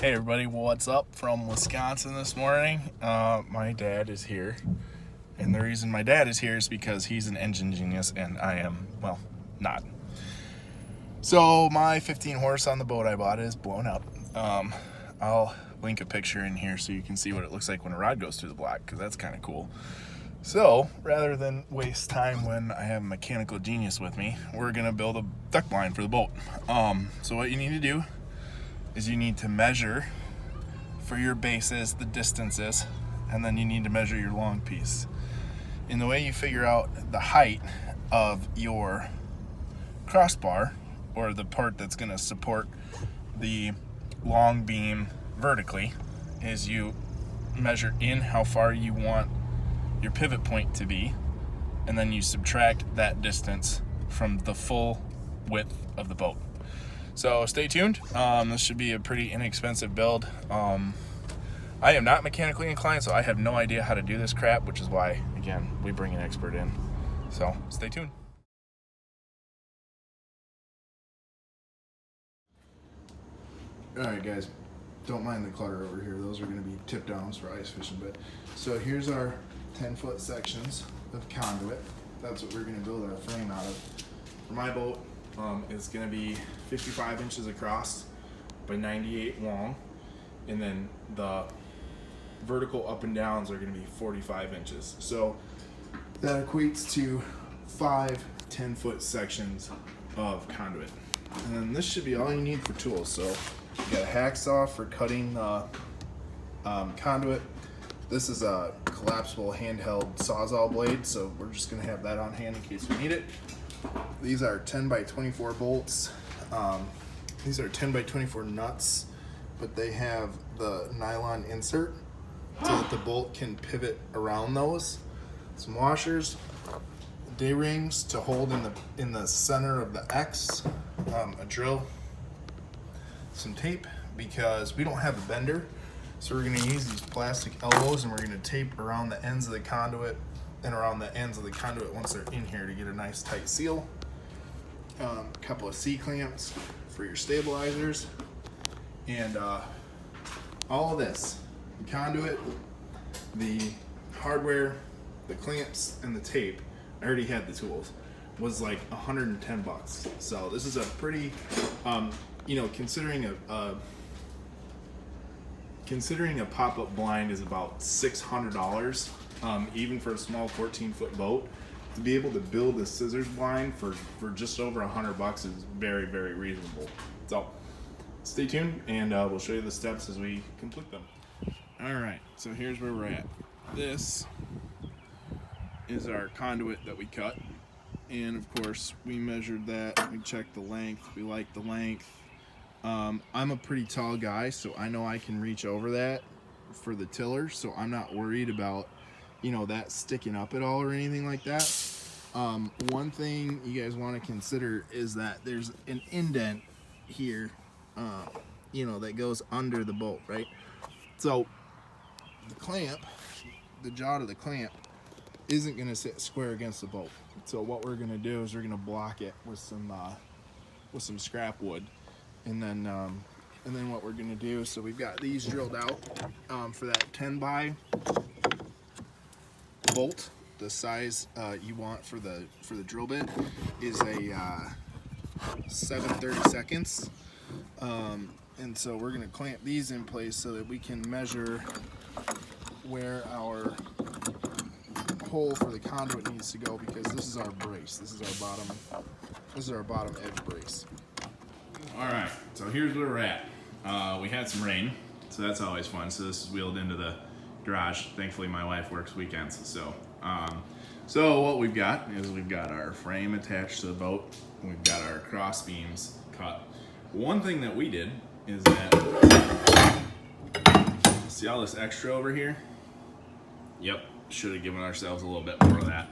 Hey everybody, what's up from Wisconsin this morning? My dad is here, and the reason my dad is here is because he's an engine genius and I am, well, not. So my 15 horse on the boat I bought is blown up. I'll link a picture in here so you can see what it looks like when a rod goes through the block, because that's kind of cool. So rather than waste time when I have a mechanical genius with me, we're gonna build a duck blind for the boat. So what you need to do is you need to measure for your bases the distances, and then you need to measure your long piece. And the way you figure out the height of your crossbar, or the part that's going to support the long beam vertically, is you measure in how far you want your pivot point to be, and then you subtract that distance from the full width of the boat. So stay tuned. This should be a pretty inexpensive build. I am not mechanically inclined, so I have no idea how to do this crap, which is why, again, we bring an expert in. So stay tuned. All right, guys, don't mind the clutter over here. Those are going to be tip downs for ice fishing. But so here's our 10-foot sections of conduit. That's what we're going to build our frame out of. For my boat, it's going to be 55 inches across by 98 long, and then the vertical up and downs are going to be 45 inches. So that equates to 5 10-foot sections of conduit. And then this should be all you need for tools. So you got a hacksaw for cutting the conduit. This is a collapsible handheld Sawzall blade, so we're just going to have that on hand in case we need it. These are 10 by 24 bolts. These are 10 by 24 nuts, but they have the nylon insert so that the bolt can pivot around those. Some washers, D-rings to hold in the center of the X, a drill, some tape because we don't have a bender, so we're going to use these plastic elbows and we're going to tape around the ends of the conduit and around the ends of the conduit once they're in here to get a nice tight seal. A couple of C-clamps for your stabilizers, and all of this, the conduit, the hardware, the clamps, and the tape, I already had the tools, was like 110 bucks. So this is a pretty, considering a pop-up blind is about $600, even for a small 14-foot boat, to be able to build a scissors blind for just over 100 bucks is very, very reasonable. So stay tuned, and we'll show you the steps as we complete them. All right, so here's where we're at. This is our conduit that we cut, and of course we measured that. We checked the length. We like the length. I'm a pretty tall guy, so I know I can reach over that for the tiller, so I'm not worried about that sticking up at all or anything like that. One thing you guys want to consider is that there's an indent here, that goes under the bolt, right? So the clamp, the jaw of the clamp, isn't going to sit square against the bolt. So what we're going to do is we're going to block it with some scrap wood, and then what we're going to do, so we've got these drilled out for that 10 by bolt. The size you want for the drill bit is a 7/32, and so we're going to clamp these in place so that we can measure where our hole for the conduit needs to go, because this is our brace. This is our bottom edge brace. All right, so here's where we're at. We had some rain, so that's always fun. So this is wheeled into the garage. Thankfully my wife works weekends, so what we've got is we've got our frame attached to the boat. We've got our cross beams cut. One thing that we did is that, see all this extra over here? Yep, should have given ourselves a little bit more of that.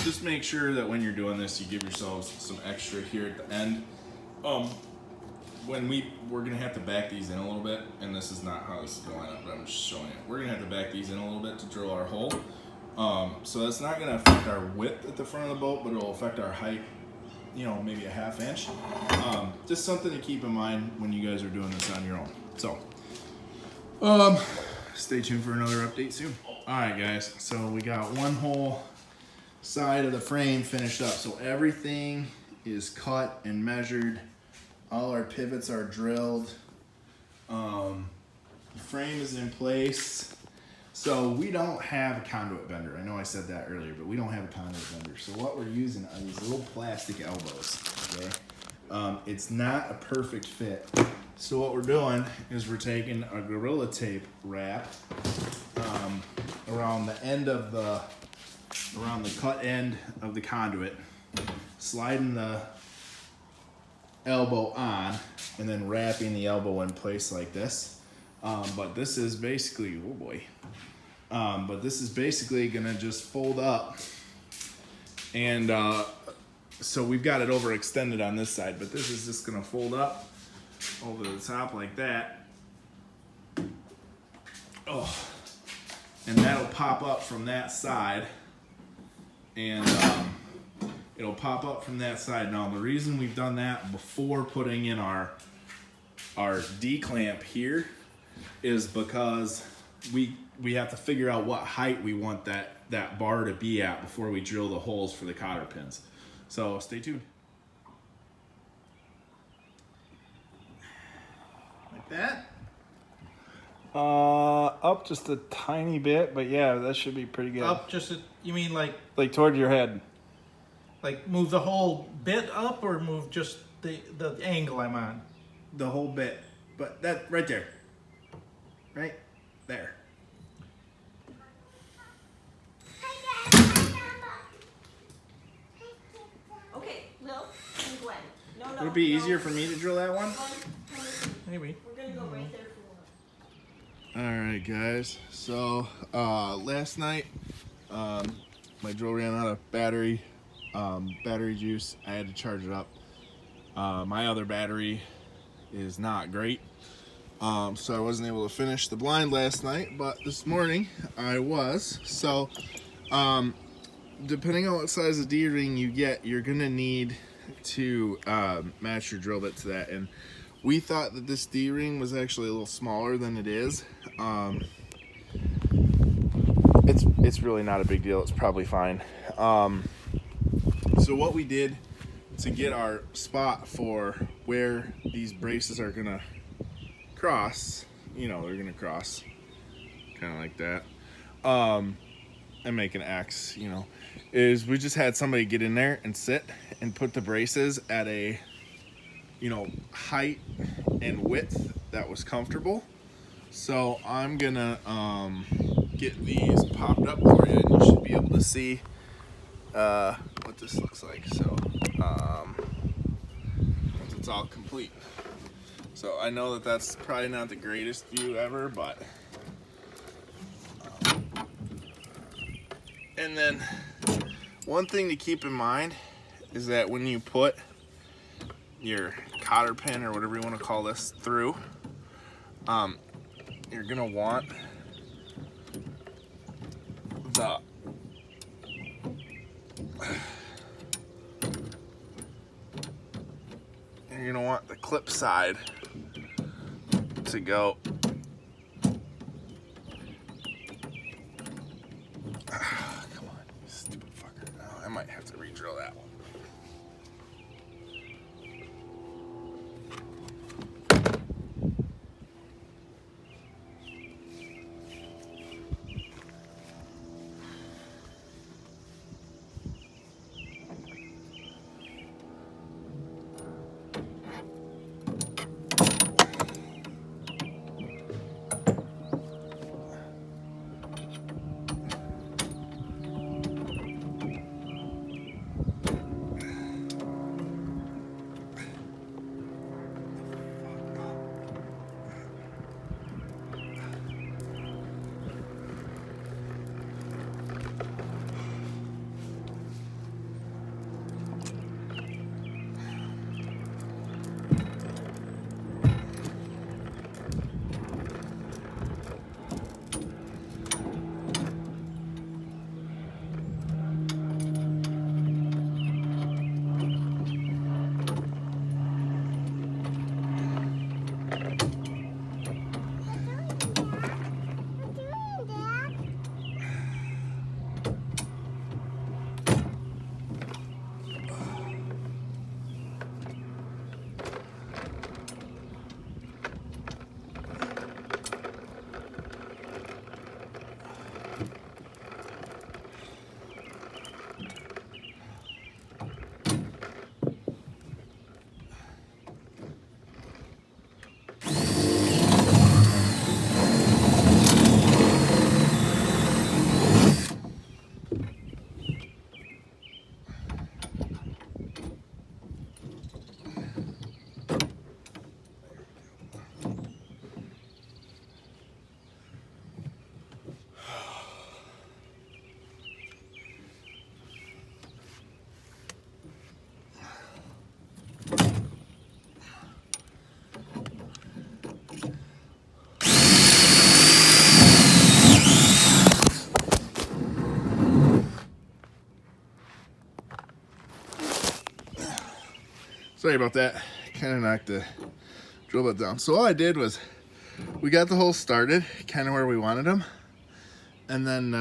Just make sure that when you're doing this, you give yourselves some extra here at the end. We're gonna have to back these in a little bit, and this is not how this is going up, but I'm just showing you. We're gonna have to back these in a little bit to drill our hole. So that's not gonna affect our width at the front of the boat, but it'll affect our height, maybe a 1/2 inch. Just something to keep in mind when you guys are doing this on your own. So Stay tuned for another update soon. Alright guys, so we got one whole side of the frame finished up. So everything is cut and measured. All our pivots are drilled. The frame is in place. So we don't have a conduit bender. I know I said that earlier, but we don't have a conduit bender. So what we're using are these little plastic elbows, okay? It's not a perfect fit. So what we're doing is we're taking a Gorilla Tape wrap around the end of around the cut end of the conduit, sliding the elbow on, and then wrapping the elbow in place like this. But this is basically, oh boy. But this is basically gonna just fold up, and so we've got it overextended on this side, but this is just gonna fold up over the top like that. Oh, and that'll pop up from that side, and it'll pop up from that side. Now the reason we've done that before putting in our D-clamp here is because we have to figure out what height we want that bar to be at before we drill the holes for the cotter pins. So stay tuned. Like that? Up just a tiny bit, but yeah, that should be pretty good. Up just, you mean like toward your head. like move the whole bit up or move just the angle I'm on? The whole bit, but that right there, right there. Okay, Lil and Gwen. No, Would it be easier for me to drill that one? Maybe. We're gonna go right there for All right, guys. So last night, my drill ran out of battery juice. I had to charge it up. My other battery is not great, so I wasn't able to finish the blind last night. But this morning I was. So depending on what size of D-ring you get, you're gonna need to match your drill bit to that. And we thought that this D-ring was actually a little smaller than it is. It's really not a big deal. It's probably fine. So what we did to get our spot for where these braces are gonna cross, you know, they're gonna cross kind of like that, and make an X, you know, is we just had somebody get in there and sit and put the braces at a, you know, height and width that was comfortable. So I'm gonna get these popped up for you, and you should be able to see what this looks like. So once it's all complete. So I know that that's probably not the greatest view ever, but and then one thing to keep in mind is that when you put your cotter pin or whatever you want to call this through, you're gonna want the clip side to go come on, you stupid fucker. Oh, I might have to re-drill that one. Sorry about that. Kind of knocked the drill bit down. So all I did was we got the holes started kind of where we wanted them. And then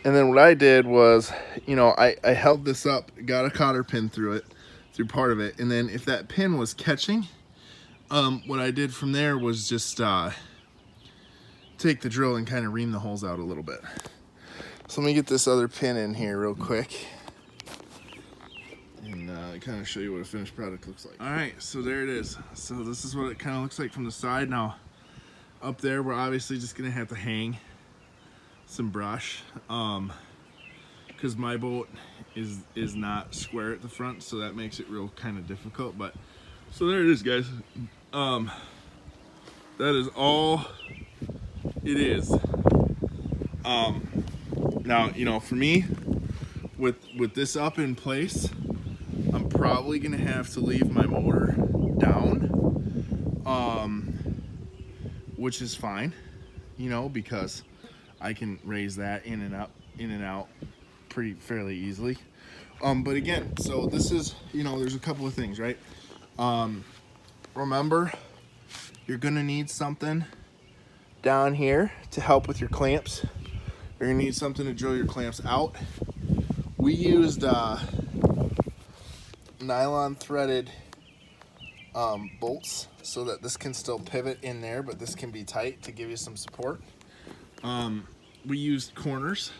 what I did was, you know, I held this up, got a cotter pin through it, through part of it. And then if that pin was catching, what I did from there was just take the drill and kind of ream the holes out a little bit. So let me get this other pin in here real quick and kind of show you what a finished product looks like. All right, so there it is. So this is what it kind of looks like from the side. Now up there, we're obviously just gonna have to hang some brush because my boat is not square at the front, so that makes it real kind of difficult. But so there it is, guys. That is all it is. Now, you know, for me, with this up in place, I'm probably gonna have to leave my motor down, which is fine, you know, because I can raise that in and out fairly easily. But again, so this is, you know, there's a couple of things, right? Remember, you're gonna need something down here to help with your clamps. You're gonna need something to drill your clamps out. We used nylon threaded bolts so that this can still pivot in there, but this can be tight to give you some support. We used corners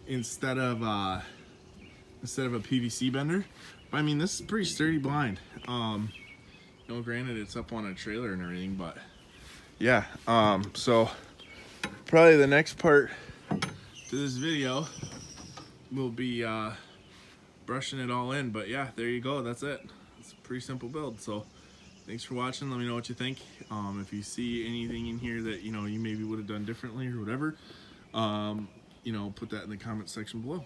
instead of a PVC bender. I mean, this is pretty sturdy blind. You know, granted it's up on a trailer and everything, but yeah. So probably the next part to this video will be brushing it all in. But yeah, there you go. That's it. It's a pretty simple build. So thanks for watching. Let me know what you think. If you see anything in here that, you know, you maybe would have done differently or whatever, you know, put that in the comment section below.